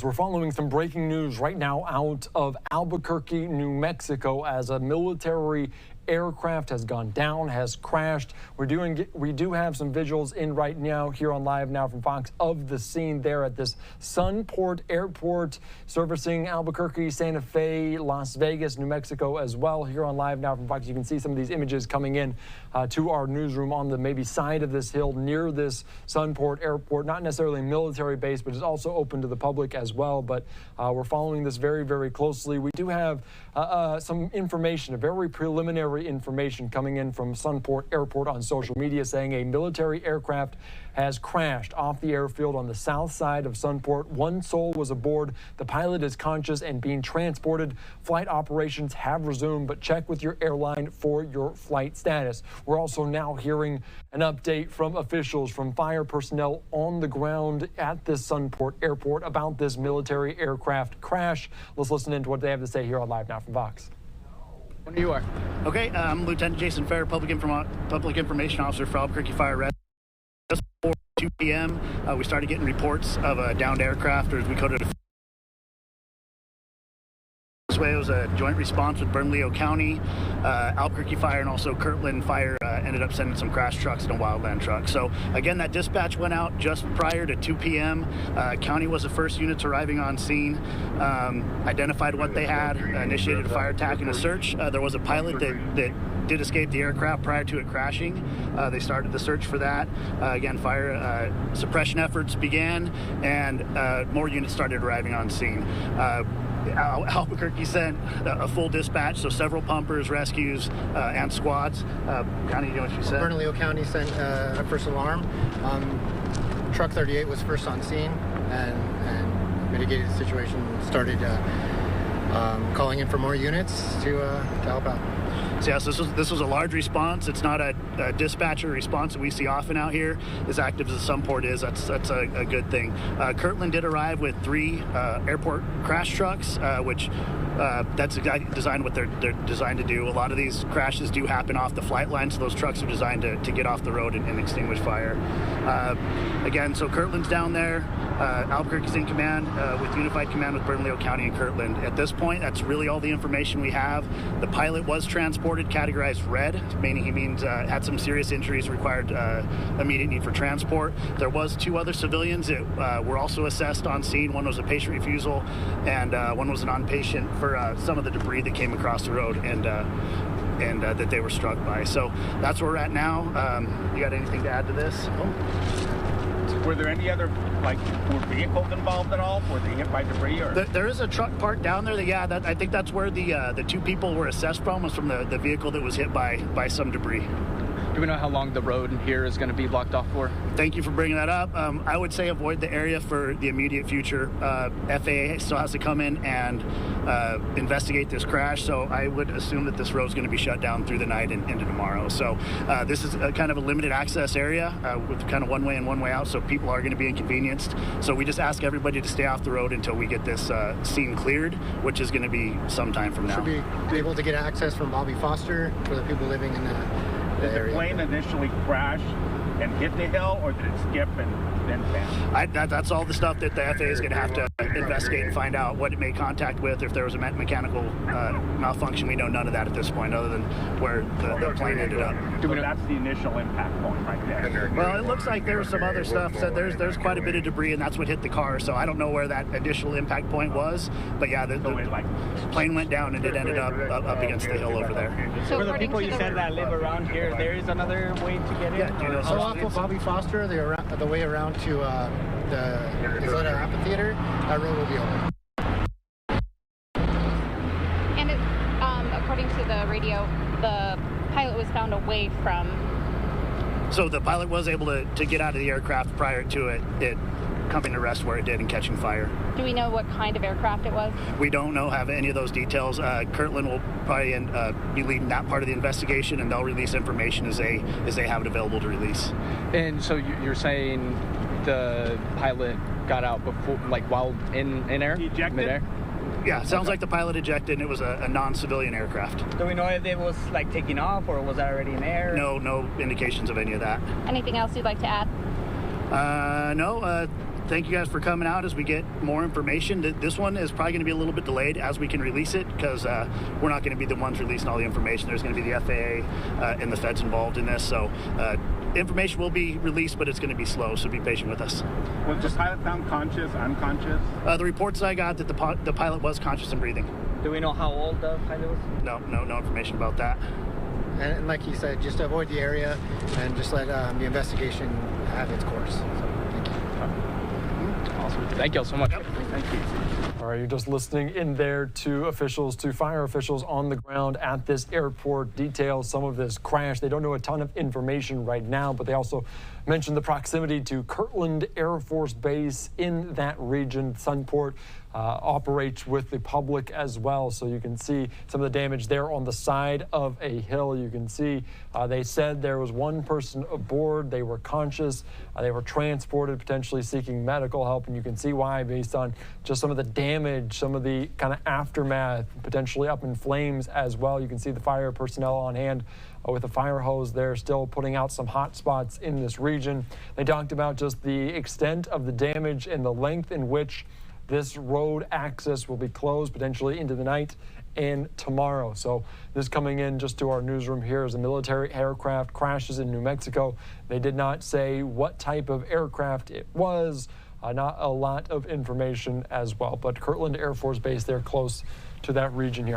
We're following some breaking news right now out of Albuquerque, New Mexico, as a military aircraft has gone down, has crashed. We do have some visuals in right now here on Live Now from Fox of the scene there at this Sunport Airport, servicing Albuquerque, Santa Fe, Las Vegas, New Mexico as well. Here on Live Now from Fox, you can see some of these images coming in to our newsroom on the maybe side of this hill near this Sunport Airport. Not necessarily a military base, but it's also open to the public as well. But we're following this very, very closely. We do have some information, a very preliminary information coming in from Sunport Airport on social media saying a military aircraft has crashed off the airfield on the south side of Sunport. One soul was aboard. The pilot is conscious and being transported. Flight operations have resumed, but check with your airline for your flight status. We're also now hearing an update from officials, from fire personnel on the ground at this Sunport Airport about this military aircraft crash. Let's listen in to what they have to say here on Live Now from Fox. You are. Okay, I'm Lieutenant Jason Fair, Public Information Officer for Albuquerque Fire Red. Just before 2 p.m., we started getting reports of a downed aircraft, or as we coded it. This way, it was a joint response with Bernalillo County, Albuquerque Fire, and also Kirtland Fire ended up sending some crash trucks and a wildland truck. So again, that dispatch went out just prior to 2 p.m. County was the first units arriving on scene, identified what they had, initiated a fire attack and a search. There was a pilot that did escape the aircraft prior to it crashing. They started the search for that. Again, fire suppression efforts began, and more units started arriving on scene. Albuquerque sent a full dispatch, so several pumpers, rescues, and squads. County, you know what she said? Bernalillo County sent a first alarm. Truck 38 was first on scene and mitigated the situation. Started calling in for more units to help out. So yes, this was a large response. It's not a dispatcher response that we see often out here. As active as the Sunport is, that's a good thing. Kirtland did arrive with 3 airport crash trucks, which that's designed what they're designed to do. A lot of these crashes do happen off the flight line, so those trucks are designed to get off the road and extinguish fire. Again, so Kirtland's down there. Albuquerque's in command with unified command with Bernalillo County and Kirtland. At this point, that's really all the information we have. The pilot was transported, categorized red, meaning he had some serious injuries, required immediate need for transport. There was 2 other civilians that were also assessed on scene. One was a patient refusal, and one was a non-patient for some of the debris that came across the road and that they were struck by. So that's where we're at now. You got anything to add to this? Were there any other, were vehicles involved at all? Were they hit by debris? Or? There is a truck parked down there. I think that's where the 2 people were assessed from, was from the vehicle that was hit by some debris. Do we know how long the road here is going to be blocked off for? Thank you for bringing that up. I would say avoid the area for the immediate future. FAA still has to come in and investigate this crash, so I would assume that this road is going to be shut down through the night and into tomorrow. So this is kind of a limited access area with kind of one way in, one way out, so people are going to be inconvenienced. So we just ask everybody to stay off the road until we get this scene cleared, which is going to be some time from now. Should we be able to get access from Bobby Foster for the people living in the Did the plane initially crash and hit the hill, or did it skip and then pass? That's all the stuff that the FAA is going to have to investigate and find out what it made contact with, if there was a mechanical malfunction. We know none of that at this point, other than where the plane ended up. So that's the initial impact point right there. Well, it looks like there was some other stuff. So there's quite a bit of debris, and that's what hit the car. So I don't know where that initial impact point was, but yeah, the plane went down and it ended up against the hill over there. So for the people you said that live around here, there is another way to get in? Yeah, so off of Bobby Foster, the way around to the Isleta Amphitheater, that road will be open. And according to the radio, the pilot was found away from... So the pilot was able to get out of the aircraft prior to it coming to rest where it did and catching fire. Do we know what kind of aircraft it was? We don't have any of those details. Kirtland will probably be leading that part of the investigation, and they'll release information as they have it available to release. And so you're saying the pilot got out before, while in air? Ejected? Mid-air? Yeah, it sounds like the pilot ejected, and it was a non-civilian aircraft. Do we know if it was taking off, or was that already in air? No indications of any of that. Anything else you'd like to add? No. thank you guys for coming out as we get more information. This one is probably going to be a little bit delayed as we can release it, because we're not going to be the ones releasing all the information. There's going to be the FAA and the feds involved in this. So information will be released, but it's going to be slow, so be patient with us. Was the pilot found conscious, unconscious? The reports I got that the pilot was conscious and breathing. Do we know how old the pilot was? No information about that. And like he said, just avoid the area and just let the investigation have its course. So, thank you. Awesome. Thank you all so much. Yep. Thank you. All right, you're just listening in there to fire officials on the ground at this airport detail some of this crash. They don't know a ton of information right now, but they also mentioned the proximity to Kirtland Air Force Base in that region. Sunport operates with the public as well, so you can see some of the damage there on the side of a hill. You can see they said there was one person aboard. They were conscious. They were transported, potentially seeking medical help, and you can see why based on just some of the damage, some of the kind of aftermath, potentially up in flames as well. You can see the fire personnel on hand with a fire hose there, still putting out some hot spots in this region. They talked about just the extent of the damage and the length in which this road access will be closed potentially into the night and tomorrow. So this coming in just to our newsroom here as a military aircraft crashes in New Mexico. They did not say what type of aircraft it was. Not a lot of information as well, but Kirtland Air Force Base, they're close to that region here.